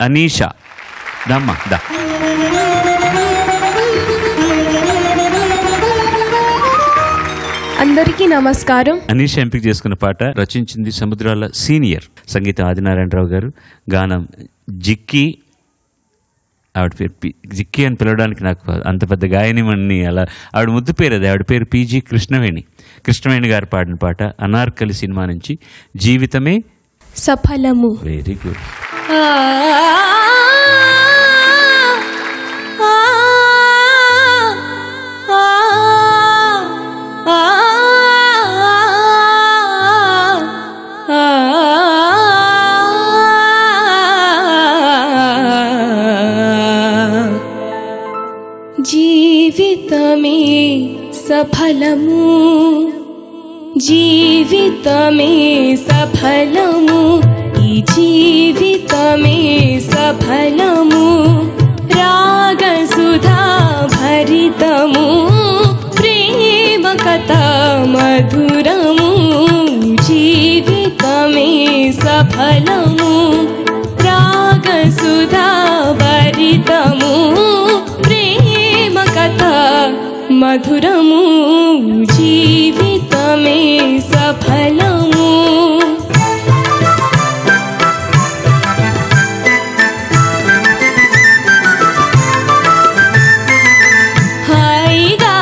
అనీషా. దమ్మా దా. అందరికీ నమస్కారం. అనీష ఎంపిక చేసుకున్న పాట రచించింది సముద్రాల సీనియర్, సంగీతం ఆదినారాయణరావు గారు, గానం జిక్కి. ఆవిడ పేరు జిక్కి అని పిలవడానికి నాకు అంత పెద్ద గాయనిమని అలా ఆవిడ ముద్దు పేరు అది. ఆవిడ పేరు పీజీ కృష్ణవేణి గారు పాడిన పాట అనార్కలి సినిమా నుంచి జీవితమే సఫలము. Very good. జీవితమే సఫలము, జీవితమే సఫలము, ఈ జీవితమే సఫలము, రాగసుధా భరితము, ప్రేమ కథ మధురము, జీవితమే సఫలము, రాగసుధా భరితము, కథ మధురము, జీవితమే సఫలము. హాయిగా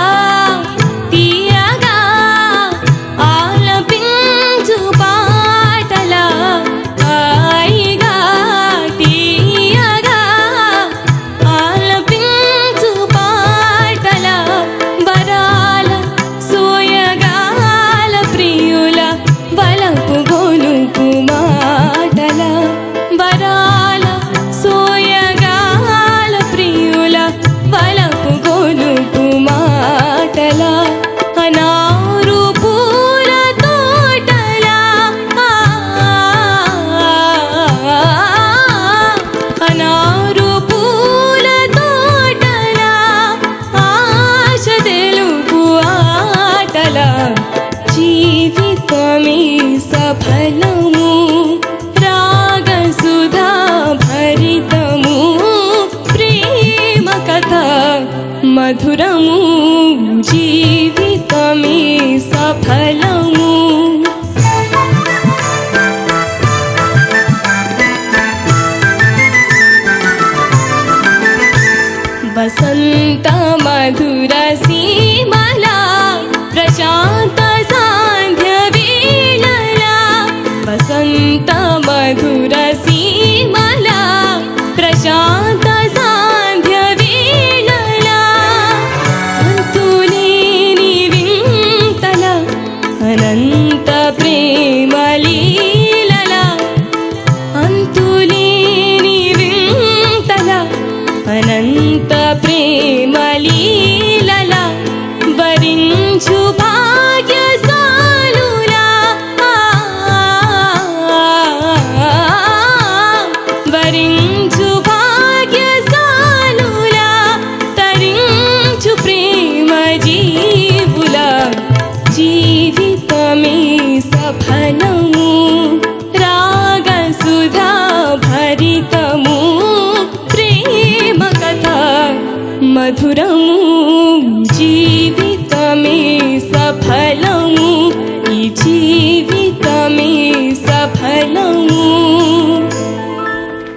తీయగా ఆలపించు పాటల, హాయిగా తీయగా ఆలపించు వరాల సోయగాల ప్రియుల బలపు గొలుపు మాటల, వరాల సోయగాల ప్రియుల బలపు గొలుపు మాటల, అనారు పూల తోటల, అనారు పూల తోటల, ఆశ తెలుపు ఆటల, జీవితమే సఫలము, రాగసుధా భరితము, ప్రేమ కథ మధురము, జీవితమే సఫలము. వసంత మధుర సీమల, ప్రశాంత సాంధ్య వేళల, వసంత మధుర సీమల, ప్రశాంత సాంధ్య వేళల, అంతులేని వింతల, అనంత ప్రేమ లీలల, అంతులేని వింతల, అనంత ప్రేమ లీలల, వరించు భాగ్యశాలులా, వరించు భాగ్యశాలులా, తరించు ప్రేమ జీవుల, జీవితమే సఫలము, రాగసుధా భరితము, ప్రేమ కథ మధురము, జీవితమే సఫలము, ఈ జీవితమే సఫలము.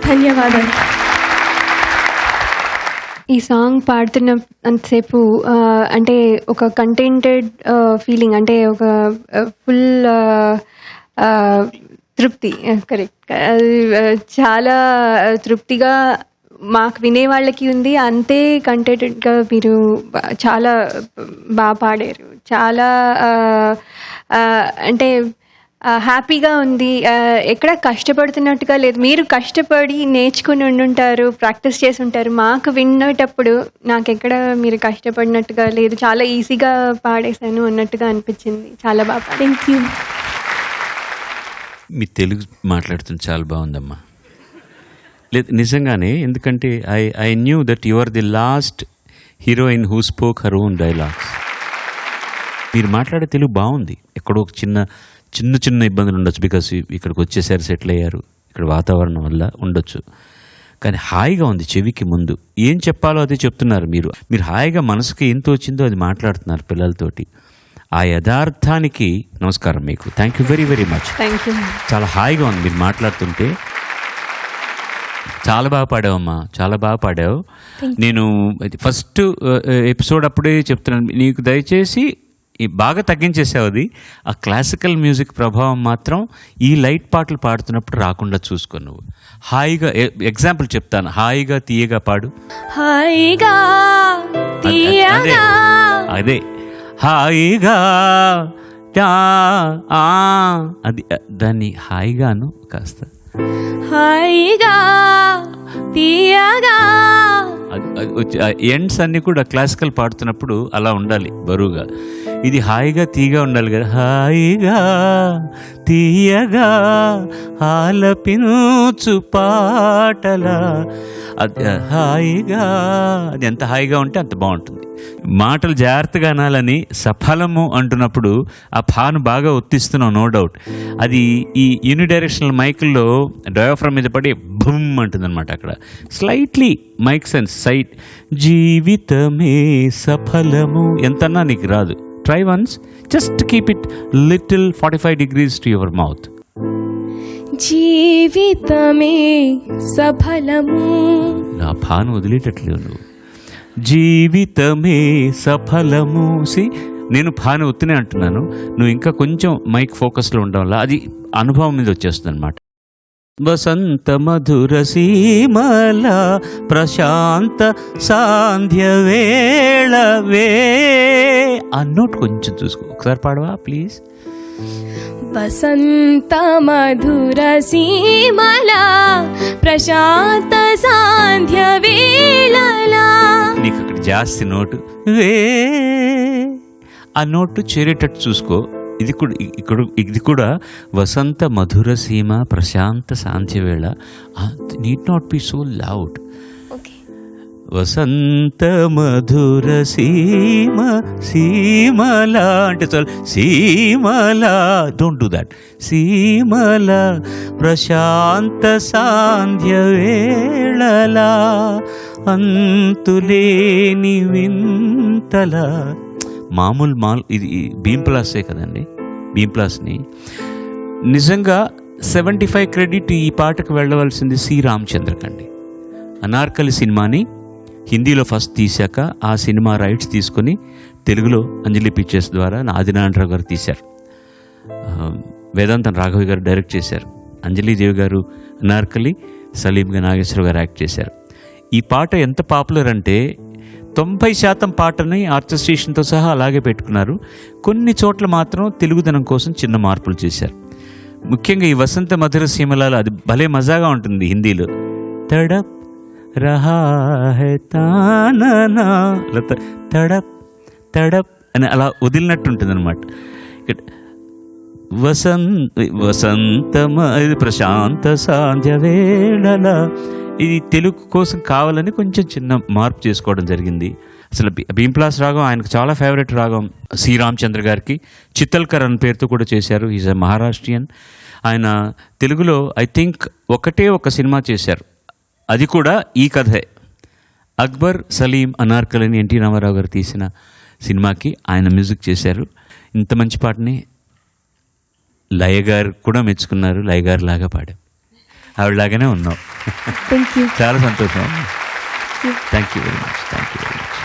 ధన్యవాదాలు. ఈ సాంగ్ పాడుతున్న అంతసేపు అంటే ఒక కంటెంటెడ్ ఫీలింగ్, అంటే ఒక ఫుల్ తృప్తి, కరెక్ట్, చాలా తృప్తిగా మాకు వినే వాళ్ళకి ఉంది. అంతే కంటెంటెడ్గా మీరు చాలా బాగా పాడారు. చాలా అంటే హ్యాపీగా ఉంది. ఎక్కడ కష్టపడుతున్నట్టుగా లేదు. మీరు కష్టపడి నేర్చుకుని ఉండుంటారు, ప్రాక్టీస్ చేసి ఉంటారు. మాకు వినేటప్పుడు నాకు ఎక్కడ మీరు కష్టపడినట్టుగా లేదు, చాలా ఈజీగా పాడేశాను అన్నట్టుగా అనిపించింది. చాలా బాగా. Thank you. మీ తెలుగు మాట్లాడుతుంది చాలా బాగుందమ్మా. లేదు నిజంగానే, ఎందుకంటే I knew that you are the last heroine who spoke her own dialogues. మీరు మాట్లాడే తెలుగు బాగుంది. ఎక్కడో ఒక చిన్న ఇబ్బందులు ఉండొచ్చు, బికాస్ ఇక్కడికి వచ్చేసారి, సెటిల్ అయ్యారు, ఇక్కడ వాతావరణం వల్ల ఉండొచ్చు. కానీ హాయిగా ఉంది చెవికి ముందు. ఏం చెప్పాలో అదే చెప్తున్నారు మీరు. మీరు హాయిగా మనసుకి ఏం తోచిందో అది మాట్లాడుతున్నారు పిల్లలతోటి. ఆ యథార్థానికి నమస్కారం మీకు. Thank you very very much. Thank you. చాలా హాయిగా ఉంది మీరు మాట్లాడుతుంటే. చాలా బాగా పాడావమ్మా, చాలా బాగా పాడావు. నేను ఫస్ట్ ఎపిసోడ్ అప్పుడే చెప్తున్నాను, నీకు దయచేసి బాగా తగ్గించేసావు అది. ఆ క్లాసికల్ మ్యూజిక్ ప్రభావం మాత్రం ఈ లైట్ పాటలు పాడుతున్నప్పుడు రాకుండా చూసుకో నువ్వు. హాయిగా ఎగ్జాంపుల్ చెప్తాను, హాయిగా తీయగా పాడు. హాయిగా తీయగా అదే హాయిగా అది దాన్ని హాయిగాను కాస్త హాయిగా తీయగా. ఎండ్స్ అన్ని కూడా క్లాసికల్ పాడుతున్నప్పుడు అలా ఉండాలి బరువుగా. ఇది హాయిగా తీయగా ఉండాలి కదా. హాయిగా తీయగా ఆలపించు పాటలా. అది హాయిగా, అది ఎంత హాయిగా ఉంటే అంత బాగుంటుంది. మాటలు జాగ్రత్తగా అనాలని సఫలము అంటున్నప్పుడు ఆ ఫాను బాగా ఒత్తిస్తున్నావు, నో డౌట్. అది ఈ యూనిడైరెక్షనల్ మైకుల్లో డయాఫ్రమ్ మీద పడి బుమ్ అంటుంది అనమాట. అక్కడ స్లైట్లీ మైక్ సెన్స్ సైట్. జీవితమే సఫలము ఎంతన్నా నీకు రాదు. Try once, just keep it little 45 degrees to your mouth. జీవితమే సఫలము. నా ఫాను వదిలేటట్లేవు నువ్వు. జీవితమే సఫలము. నేను ఫాను ఒత్తినే అంటున్నాను, నువ్వు ఇంకా కొంచెం మైక్ ఫోకస్లో ఉండడం వల్ల అది అనుభవం మీద వచ్చేస్తుంది అనమాట. వసంత మధుర సీమల ప్రశాంత సాంధ్య వేళవే. ఆ నోట్ కొంచెం చూసుకో, ఒకసారి పాడవా ప్లీజ్. వసంత మధుర సీమల ప్రశాంత సాంధ్య వేళలా. నీకు అక్కడ జాస్తి నోటు వే, ఆ నోటు చేరేటట్టు చూసుకో. ఇది కూడా వసంత మధుర సీమ ప్రశాంత శాంతివేళ. Need not be so loud. వసంత మధుర సీమ సీమల అంటే చాలు. సీమల, డోంట్ డూ దాట్. సీమల ప్రశాంత సాంధ్య వేళలా అంతులేని వింతల. మామూలు ఇది భీంప్లాసే కదండి. భీంప్లాస్ని నిజంగా 75 క్రెడిట్ ఈ పాటకు వెళ్ళవలసింది సి రామచంద్రకండి. అనార్కలి సినిమాని హిందీలో ఫస్ట్ తీశాక ఆ సినిమా రైట్స్ తీసుకొని తెలుగులో అంజలి పిక్చర్స్ ద్వారా ఆదినారాయణరావు గారు తీశారు. వేదాంతం రాఘవి గారు డైరెక్ట్ చేశారు. అంజలీదేవి గారు అనార్కలి, సలీంగా నాగేశ్వర గారు యాక్ట్ చేశారు. ఈ పాట ఎంత పాపులర్ అంటే 90% పాటని ఆర్కెస్ట్రేషన్తో సహా అలాగే పెట్టుకున్నారు. కొన్ని చోట్ల మాత్రం తెలుగుదనం కోసం చిన్న మార్పులు చేశారు. ముఖ్యంగా ఈ వసంత మధుర సీమలాలో అది భలే మజాగా ఉంటుంది హిందీలో. తడప్ రహా హై తానా, తడప్ తడప్ అని అలా వదిలినట్టుంటుంది అనమాట. ఇక్కడ వసంత ప్రశాంత సాంధ్య వేళల. ఇది తెలుగు కోసం కావాలని కొంచెం చిన్న మార్పు చేసుకోవడం జరిగింది. అసలు భీంప్లాస్ రాగం ఆయనకు చాలా ఫేవరెట్ రాగం. సి రామచంద్ర గారికి చిత్తల్కర్ అనే పేరుతో కూడా చేశారు. Is a Maharashtrian. ఆయన తెలుగులో ఐ థింక్ ఒకటే ఒక సినిమా చేశారు, అది కూడా ఈ కథే. అక్బర్, సలీం, అనార్కలి అని ఎన్టీ రామారావు గారు తీసిన సినిమాకి ఆయన మ్యూజిక్ చేశారు. ఇంత మంచి పాటని లయ గారు కూడా మెచ్చుకున్నారు. లయ గారు లాగా పాడాం, ఆవిడలాగానే ఉన్నావు. చాలా సంతోషం. Thank you very much. Thank you.